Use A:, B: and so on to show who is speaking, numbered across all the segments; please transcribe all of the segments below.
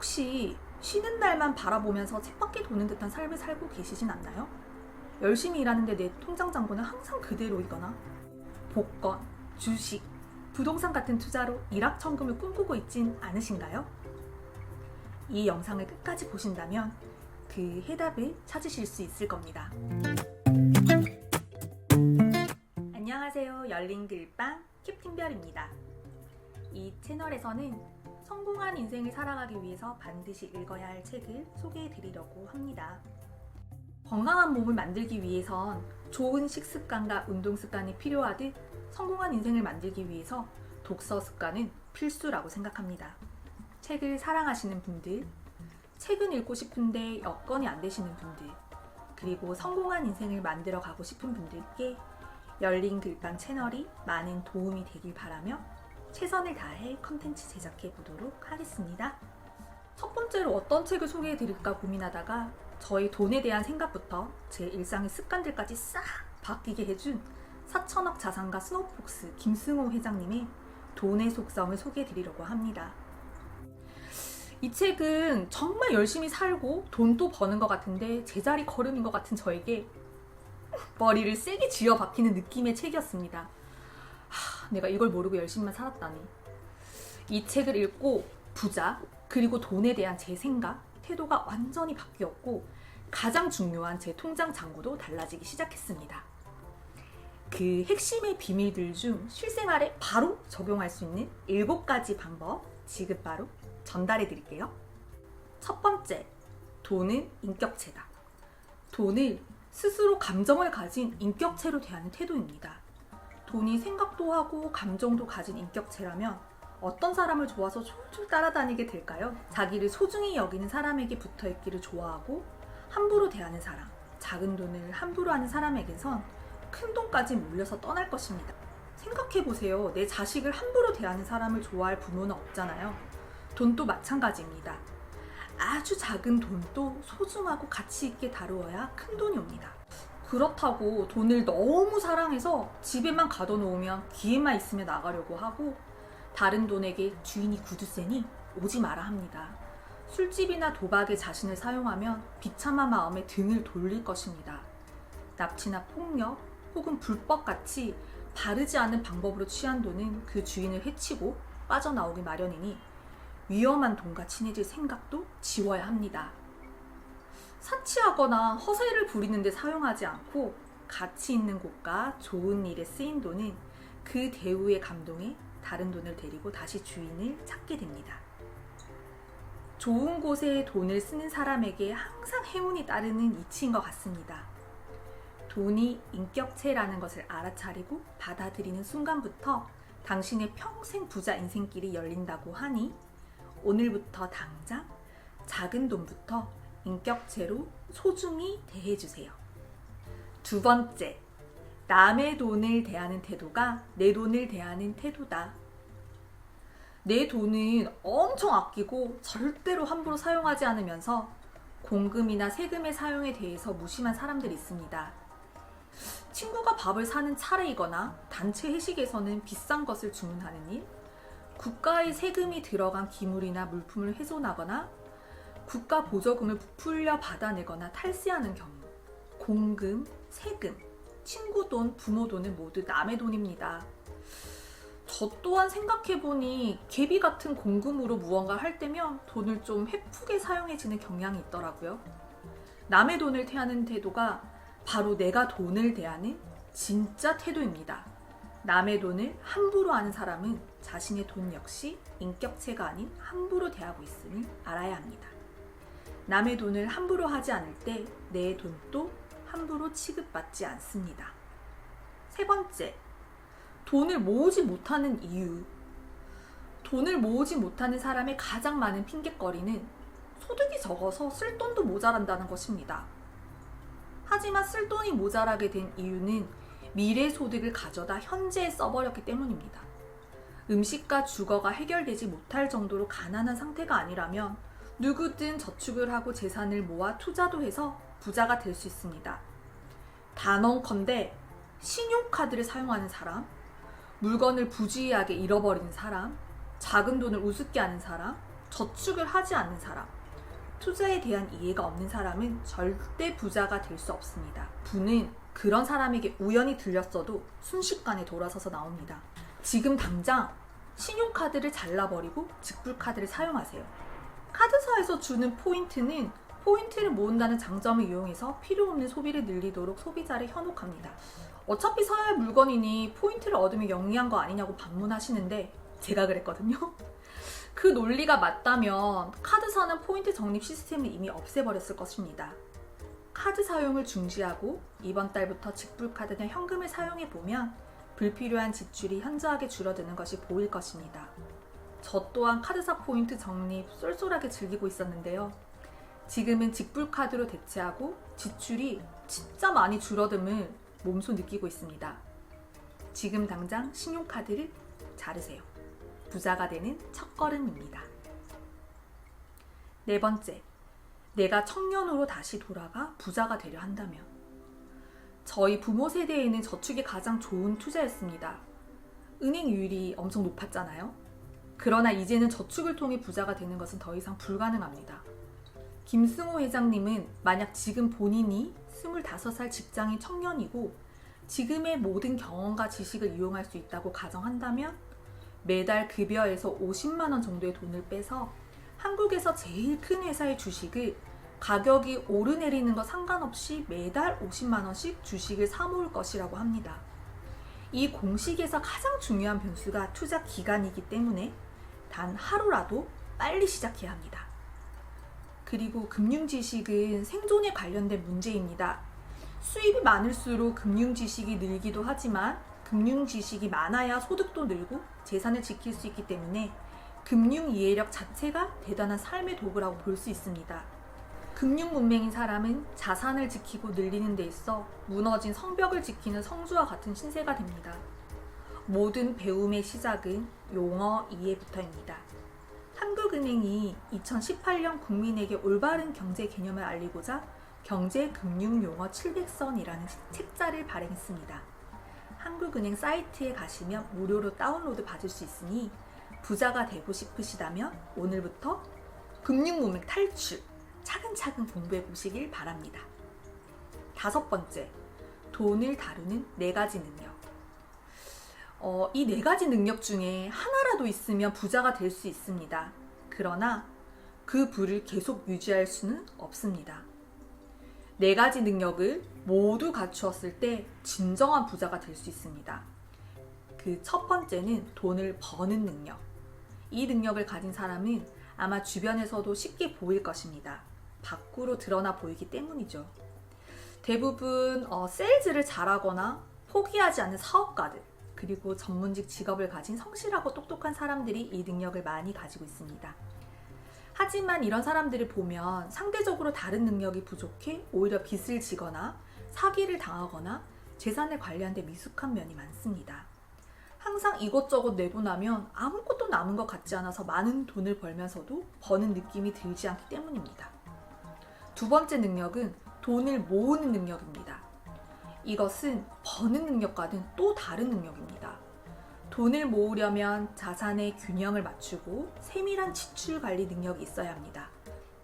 A: 혹시 쉬는 날만 바라보면서 쳇바퀴 도는 듯한 삶을 살고 계시진 않나요? 열심히 일하는데 내 통장 잔고는 항상 그대로이거나 복권, 주식, 부동산 같은 투자로 일확천금을 꿈꾸고 있진 않으신가요? 이 영상을 끝까지 보신다면 그 해답을 찾으실 수 있을 겁니다. 안녕하세요. 열린 글방 캡틴별입니다. 이 채널에서는 성공한 인생을 살아가기 위해서 반드시 읽어야 할 책을 소개해 드리려고 합니다. 건강한 몸을 만들기 위해선 좋은 식습관과 운동 습관이 필요하듯 성공한 인생을 만들기 위해서 독서 습관은 필수라고 생각합니다. 책을 사랑하시는 분들, 책은 읽고 싶은데 여건이 안 되시는 분들, 그리고 성공한 인생을 만들어 가고 싶은 분들께 열린 글방 채널이 많은 도움이 되길 바라며 최선을 다해 컨텐츠 제작해 보도록 하겠습니다. 첫 번째로 어떤 책을 소개해 드릴까 고민하다가 저희 돈에 대한 생각부터 제 일상의 습관들까지 싹 바뀌게 해준 4천억 자산가 스노우폭스 김승호 회장님의 돈의 속성을 소개해 드리려고 합니다. 이 책은 정말 열심히 살고 돈도 버는 것 같은데 제자리 걸음인 것 같은 저에게 머리를 세게 쥐어 박히는 느낌의 책이었습니다. 내가 이걸 모르고 열심히만 살았다니. 이 책을 읽고 부자 그리고 돈에 대한 제 생각, 태도가 완전히 바뀌었고 가장 중요한 제 통장 잔고도 달라지기 시작했습니다. 그 핵심의 비밀들 중 실생활에 바로 적용할 수 있는 7가지 방법 지금 바로 전달해 드릴게요. 첫 번째, 돈은 인격체다. 돈을 스스로 감정을 가진 인격체로 대하는 태도입니다. 돈이 생각도 하고 감정도 가진 인격체라면 어떤 사람을 좋아서 졸졸 따라다니게 될까요? 자기를 소중히 여기는 사람에게 붙어있기를 좋아하고 함부로 대하는 사람, 작은 돈을 함부로 하는 사람에게선 큰 돈까지 몰려서 떠날 것입니다. 생각해보세요. 내 자식을 함부로 대하는 사람을 좋아할 부모는 없잖아요. 돈도 마찬가지입니다. 아주 작은 돈도 소중하고 가치 있게 다루어야 큰 돈이 옵니다. 그렇다고 돈을 너무 사랑해서 집에만 가둬놓으면 기회만 있으면 나가려고 하고 다른 돈에게 주인이 구두쇠니 오지 마라 합니다. 술집이나 도박에 자신을 사용하면 비참한 마음에 등을 돌릴 것입니다. 납치나 폭력 혹은 불법같이 바르지 않은 방법으로 취한 돈은 그 주인을 해치고 빠져나오기 마련이니 위험한 돈과 친해질 생각도 지워야 합니다. 사치하거나 허세를 부리는 데 사용하지 않고 가치 있는 곳과 좋은 일에 쓰인 돈은 그 대우에 감동해 다른 돈을 데리고 다시 주인을 찾게 됩니다. 좋은 곳에 돈을 쓰는 사람에게 항상 행운이 따르는 이치인 것 같습니다. 돈이 인격체라는 것을 알아차리고 받아들이는 순간부터 당신의 평생 부자 인생길이 열린다고 하니 오늘부터 당장 작은 돈부터 인격체로 소중히 대해주세요. 두 번째, 남의 돈을 대하는 태도가 내 돈을 대하는 태도다. 내 돈은 엄청 아끼고 절대로 함부로 사용하지 않으면서 공금이나 세금의 사용에 대해서 무심한 사람들이 있습니다. 친구가 밥을 사는 차례이거나 단체 회식에서는 비싼 것을 주문하는 일, 국가의 세금이 들어간 기물이나 물품을 훼손하거나 국가 보조금을 부풀려 받아내거나 탈세하는 경우, 공금, 세금, 친구 돈, 부모 돈은 모두 남의 돈입니다. 저 또한 생각해보니 개비 같은 공금으로 무언가 할 때면 돈을 좀 회프게 사용해지는 경향이 있더라고요. 남의 돈을 대하는 태도가 바로 내가 돈을 대하는 진짜 태도입니다. 남의 돈을 함부로 하는 사람은 자신의 돈 역시 인격체가 아닌 함부로 대하고 있음을 알아야 합니다. 남의 돈을 함부로 하지 않을 때 내 돈도 함부로 취급받지 않습니다. 세 번째, 돈을 모으지 못하는 이유. 돈을 모으지 못하는 사람의 가장 많은 핑곗거리는 소득이 적어서 쓸 돈도 모자란다는 것입니다. 하지만 쓸 돈이 모자라게 된 이유는 미래 소득을 가져다 현재에 써버렸기 때문입니다. 음식과 주거가 해결되지 못할 정도로 가난한 상태가 아니라면 누구든 저축을 하고 재산을 모아 투자도 해서 부자가 될 수 있습니다. 단언컨대 신용카드를 사용하는 사람, 물건을 부주의하게 잃어버리는 사람, 작은 돈을 우습게 하는 사람, 저축을 하지 않는 사람, 투자에 대한 이해가 없는 사람은 절대 부자가 될 수 없습니다. 부는 그런 사람에게 우연히 들렸어도 순식간에 돌아서서 나옵니다. 지금 당장 신용카드를 잘라버리고 직불카드를 사용하세요. 카드사에서 주는 포인트는 포인트를 모은다는 장점을 이용해서 필요 없는 소비를 늘리도록 소비자를 현혹합니다. 어차피 사야 할 물건이니 포인트를 얻으면 영리한 거 아니냐고 반문하시는데 제가 그랬거든요. 그 논리가 맞다면 카드사는 포인트 적립 시스템을 이미 없애버렸을 것입니다. 카드 사용을 중지하고 이번 달부터 직불카드나 현금을 사용해보면 불필요한 지출이 현저하게 줄어드는 것이 보일 것입니다. 저 또한 카드사 포인트 적립 쏠쏠하게 즐기고 있었는데요. 지금은 직불카드로 대체하고 지출이 진짜 많이 줄어듦을 몸소 느끼고 있습니다. 지금 당장 신용카드를 자르세요. 부자가 되는 첫걸음입니다. 네 번째, 내가 청년으로 다시 돌아가 부자가 되려 한다면. 저희 부모 세대에는 저축이 가장 좋은 투자였습니다. 은행이율이 엄청 높았잖아요. 그러나 이제는 저축을 통해 부자가 되는 것은 더 이상 불가능합니다. 김승호 회장님은 만약 지금 본인이 25살 직장인 청년이고 지금의 모든 경험과 지식을 이용할 수 있다고 가정한다면 매달 급여에서 50만 원 정도의 돈을 빼서 한국에서 제일 큰 회사의 주식을 가격이 오르내리는 것 상관없이 매달 50만 원씩 주식을 사 모을 것이라고 합니다. 이 공식에서 가장 중요한 변수가 투자 기간이기 때문에 단 하루라도 빨리 시작해야 합니다. 그리고 금융 지식은 생존에 관련된 문제입니다. 수입이 많을수록 금융 지식이 늘기도 하지만 금융 지식이 많아야 소득도 늘고 재산을 지킬 수 있기 때문에 금융 이해력 자체가 대단한 삶의 도구라고 볼 수 있습니다. 금융 문맹인 사람은 자산을 지키고 늘리는 데 있어 무너진 성벽을 지키는 성주와 같은 신세가 됩니다. 모든 배움의 시작은 용어 이해부터입니다. 한국은행이 2018년 국민에게 올바른 경제 개념을 알리고자 경제금융용어 700선이라는 책자를 발행했습니다. 한국은행 사이트에 가시면 무료로 다운로드 받을 수 있으니 부자가 되고 싶으시다면 오늘부터 금융문맹 탈출 차근차근 공부해 보시길 바랍니다. 다섯 번째, 돈을 다루는 4가지 능력. 이 4가지 능력 중에 하나라도 있으면 부자가 될 수 있습니다. 그러나 그 부를 계속 유지할 수는 없습니다. 4가지 능력을 모두 갖추었을 때 진정한 부자가 될 수 있습니다. 그 첫 번째는 돈을 버는 능력. 이 능력을 가진 사람은 아마 주변에서도 쉽게 보일 것입니다. 밖으로 드러나 보이기 때문이죠. 대부분 세일즈를 잘하거나 포기하지 않는 사업가들, 그리고 전문직 직업을 가진 성실하고 똑똑한 사람들이 이 능력을 많이 가지고 있습니다. 하지만 이런 사람들을 보면 상대적으로 다른 능력이 부족해 오히려 빚을 지거나 사기를 당하거나 재산을 관리하는 데 미숙한 면이 많습니다. 항상 이것저것 내고 나면 아무것도 남은 것 같지 않아서 많은 돈을 벌면서도 버는 느낌이 들지 않기 때문입니다. 두 번째 능력은 돈을 모으는 능력입니다. 이것은 버는 능력과는 또 다른 능력입니다. 돈을 모으려면 자산의 균형을 맞추고 세밀한 지출 관리 능력이 있어야 합니다.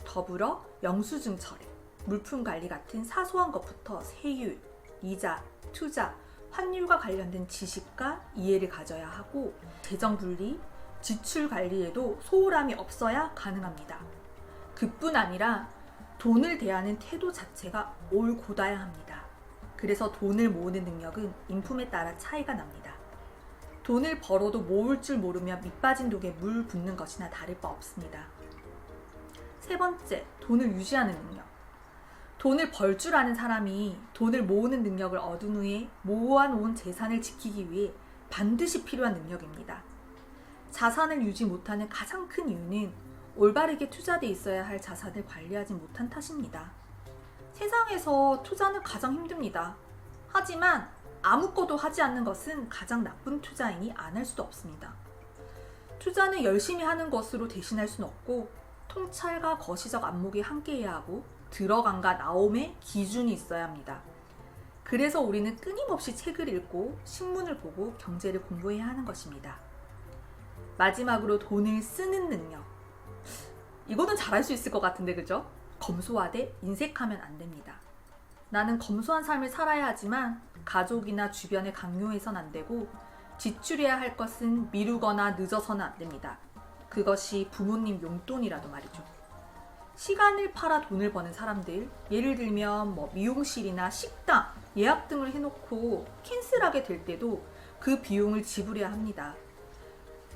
A: 더불어 영수증 처리, 물품 관리 같은 사소한 것부터 세율, 이자, 투자, 환율과 관련된 지식과 이해를 가져야 하고 재정 분리, 지출 관리에도 소홀함이 없어야 가능합니다. 그뿐 아니라 돈을 대하는 태도 자체가 올곧아야 합니다. 그래서 돈을 모으는 능력은 인품에 따라 차이가 납니다. 돈을 벌어도 모을 줄 모르면 밑빠진 독에 물 붓는 것이나 다를 바 없습니다. 세 번째, 돈을 유지하는 능력. 돈을 벌 줄 아는 사람이 돈을 모으는 능력을 얻은 후에 모아놓은 재산을 지키기 위해 반드시 필요한 능력입니다. 자산을 유지 못하는 가장 큰 이유는 올바르게 투자돼 있어야 할 자산을 관리하지 못한 탓입니다. 세상에서 투자는 가장 힘듭니다. 하지만 아무것도 하지 않는 것은 가장 나쁜 투자이니 안 할 수도 없습니다. 투자는 열심히 하는 것으로 대신할 수는 없고 통찰과 거시적 안목이 함께해야 하고 들어간과 나옴의 기준이 있어야 합니다. 그래서 우리는 끊임없이 책을 읽고 신문을 보고 경제를 공부해야 하는 것입니다. 마지막으로 돈을 쓰는 능력. 이거는 잘할 수 있을 것 같은데, 그죠? 검소하되 인색하면 안 됩니다. 나는 검소한 삶을 살아야 하지만 가족이나 주변에 강요해선 안 되고, 지출해야 할 것은 미루거나 늦어서는 안 됩니다. 그것이 부모님 용돈이라도 말이죠. 시간을 팔아 돈을 버는 사람들, 예를 들면 미용실이나 식당, 예약 등을 해놓고 캔슬하게 될 때도 그 비용을 지불해야 합니다.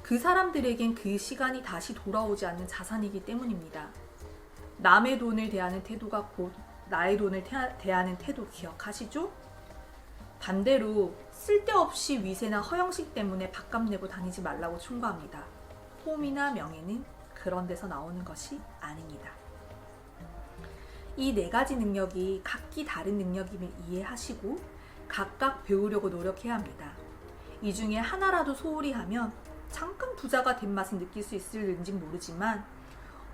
A: 그 사람들에겐 그 시간이 다시 돌아오지 않는 자산이기 때문입니다. 남의 돈을 대하는 태도가 곧 나의 돈을 대하는 태도 기억하시죠? 반대로 쓸데없이 위세나 허영식 때문에 밥값 내고 다니지 말라고 충고합니다. 폼이나 명예는 그런 데서 나오는 것이 아닙니다. 이 4가지 능력이 각기 다른 능력임을 이해하시고 각각 배우려고 노력해야 합니다. 이 중에 하나라도 소홀히 하면 잠깐 부자가 된 맛은 느낄 수 있을지 모르지만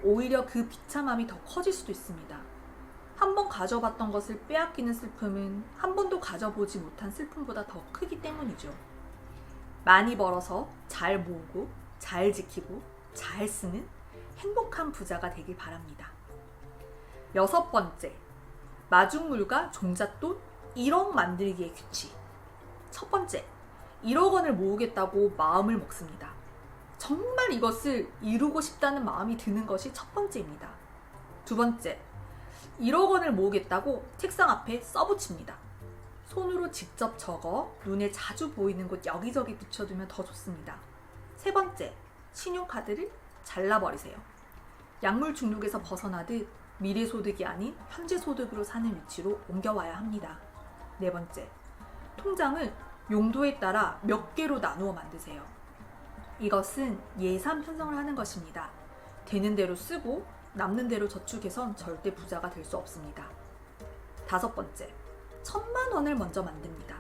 A: 오히려 그 비참함이 더 커질 수도 있습니다. 한 번 가져봤던 것을 빼앗기는 슬픔은 한 번도 가져보지 못한 슬픔보다 더 크기 때문이죠. 많이 벌어서 잘 모으고 잘 지키고 잘 쓰는 행복한 부자가 되길 바랍니다. 6번째, 마중물과 종잣돈 1억 만들기의 규칙. 첫 번째, 1억 원을 모으겠다고 마음을 먹습니다. 정말 이것을 이루고 싶다는 마음이 드는 것이 첫 번째입니다. 두 번째, 1억 원을 모으겠다고 책상 앞에 써붙입니다. 손으로 직접 적어 눈에 자주 보이는 곳 여기저기 붙여두면 더 좋습니다. 세 번째, 신용카드를 잘라버리세요. 약물 중독에서 벗어나듯 미래소득이 아닌 현재소득으로 사는 위치로 옮겨와야 합니다. 네 번째, 통장을 용도에 따라 몇 개로 나누어 만드세요. 이것은 예산 편성을 하는 것입니다. 되는 대로 쓰고 남는 대로 저축해선 절대 부자가 될 수 없습니다. 5번째, 1,000만 원을 먼저 만듭니다.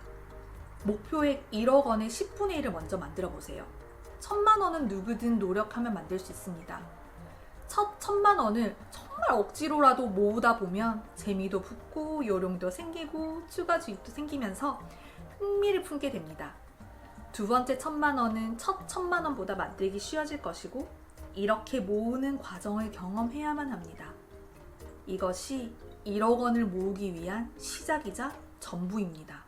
A: 목표액 1억 원의 10분의 1을 먼저 만들어 보세요. 1,000만 원은 누구든 노력하면 만들 수 있습니다. 첫 1,000만 원을 정말 억지로라도 모으다 보면 재미도 붙고 요령도 생기고 추가 수입도 생기면서 흥미를 품게 됩니다. 두 번째 1,000만 원은 첫 1,000만 원보다 만들기 쉬워질 것이고 이렇게 모으는 과정을 경험해야만 합니다. 이것이 1억 원을 모으기 위한 시작이자 전부입니다.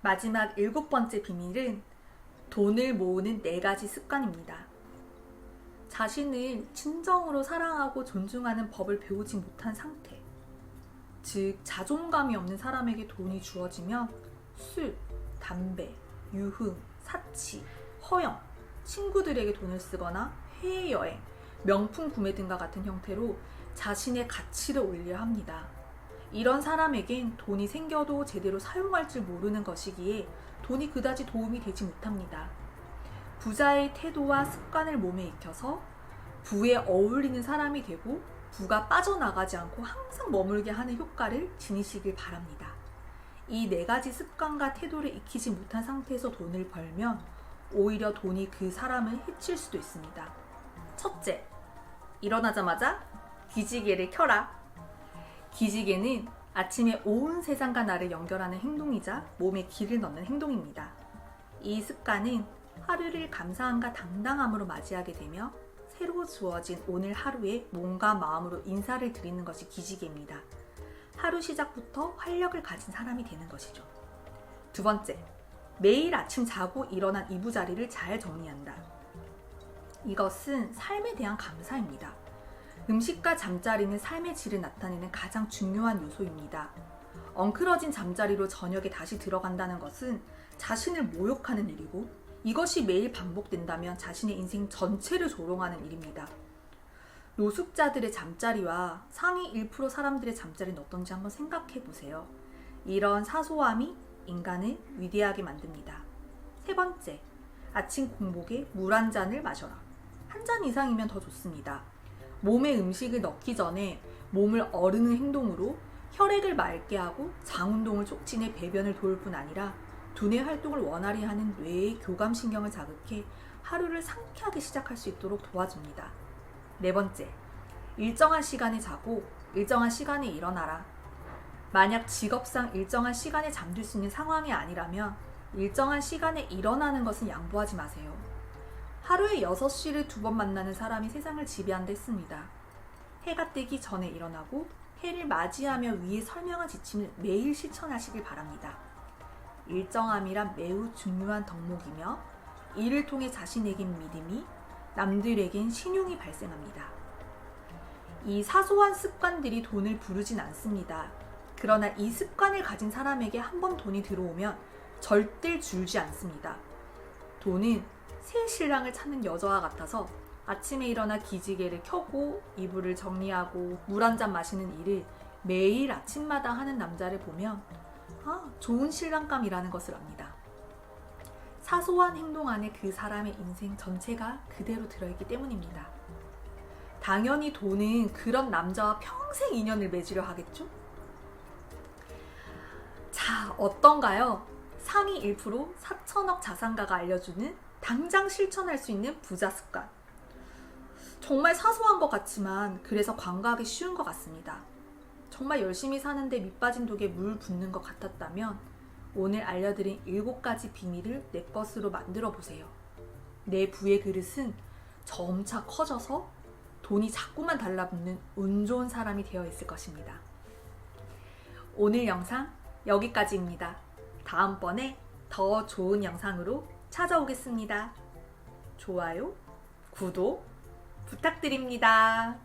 A: 마지막 7번째 비밀은 돈을 모으는 4가지 습관입니다. 자신을 진정으로 사랑하고 존중하는 법을 배우지 못한 상태, 즉 자존감이 없는 사람에게 돈이 주어지면 술, 담배, 유흥, 사치, 허영, 친구들에게 돈을 쓰거나 해외여행, 명품 구매 등과 같은 형태로 자신의 가치를 올려야 합니다. 이런 사람에겐 돈이 생겨도 제대로 사용할 줄 모르는 것이기에 돈이 그다지 도움이 되지 못합니다. 부자의 태도와 습관을 몸에 익혀서 부에 어울리는 사람이 되고 부가 빠져나가지 않고 항상 머물게 하는 효과를 지니시길 바랍니다. 이 4가지 습관과 태도를 익히지 못한 상태에서 돈을 벌면 오히려 돈이 그 사람을 해칠 수도 있습니다. 첫째, 일어나자마자 기지개를 켜라. 기지개는 아침에 온 세상과 나를 연결하는 행동이자 몸에 길을 넣는 행동입니다. 이 습관은 하루를 감사함과 당당함으로 맞이하게 되며 새로 주어진 오늘 하루에 몸과 마음으로 인사를 드리는 것이 기지개입니다. 하루 시작부터 활력을 가진 사람이 되는 것이죠. 두 번째, 매일 아침 자고 일어난 이부자리를 잘 정리한다. 이것은 삶에 대한 감사입니다. 음식과 잠자리는 삶의 질을 나타내는 가장 중요한 요소입니다. 엉클어진 잠자리로 저녁에 다시 들어간다는 것은 자신을 모욕하는 일이고 이것이 매일 반복된다면 자신의 인생 전체를 조롱하는 일입니다. 노숙자들의 잠자리와 상위 1% 사람들의 잠자리는 어떤지 한번 생각해 보세요. 이런 사소함이 인간을 위대하게 만듭니다. 세 번째, 아침 공복에 물 한 잔을 마셔라. 한 잔 이상이면 더 좋습니다. 몸에 음식을 넣기 전에 몸을 어르는 행동으로 혈액을 맑게 하고 장 운동을 촉진해 배변을 도울 뿐 아니라 두뇌 활동을 원활히 하는 뇌의 교감신경을 자극해 하루를 상쾌하게 시작할 수 있도록 도와줍니다. 네 번째, 일정한 시간에 자고 일정한 시간에 일어나라. 만약 직업상 일정한 시간에 잠들 수 있는 상황이 아니라면 일정한 시간에 일어나는 것은 양보하지 마세요. 하루에 6시를 2번 만나는 사람이 세상을 지배한다 했습니다. 해가 뜨기 전에 일어나고 해를 맞이하며 위에 설명한 지침을 매일 실천하시길 바랍니다. 일정함이란 매우 중요한 덕목이며 이를 통해 자신에겐 믿음이, 남들에겐 신용이 발생합니다. 이 사소한 습관들이 돈을 부르진 않습니다. 그러나 이 습관을 가진 사람에게 한번 돈이 들어오면 절대 줄지 않습니다. 돈은 새 신랑을 찾는 여자와 같아서 아침에 일어나 기지개를 켜고 이불을 정리하고 물 한 잔 마시는 일을 매일 아침마다 하는 남자를 보면 좋은 신랑감이라는 것을 압니다. 사소한 행동 안에 그 사람의 인생 전체가 그대로 들어있기 때문입니다. 당연히 돈은 그런 남자와 평생 인연을 맺으려 하겠죠? 자, 어떤가요? 상위 1% 4천억 자산가가 알려주는 당장 실천할 수 있는 부자 습관. 정말 사소한 것 같지만 그래서 관과하기 쉬운 것 같습니다. 정말 열심히 사는데 밑빠진 독에 물 붓는 것 같았다면 오늘 알려드린 7가지 비밀을 내 것으로 만들어 보세요. 내 부의 그릇은 점차 커져서 돈이 자꾸만 달라붙는 운 좋은 사람이 되어 있을 것입니다. 오늘 영상 여기까지입니다. 다음번에 더 좋은 영상으로 찾아오겠습니다. 좋아요, 구독 부탁드립니다.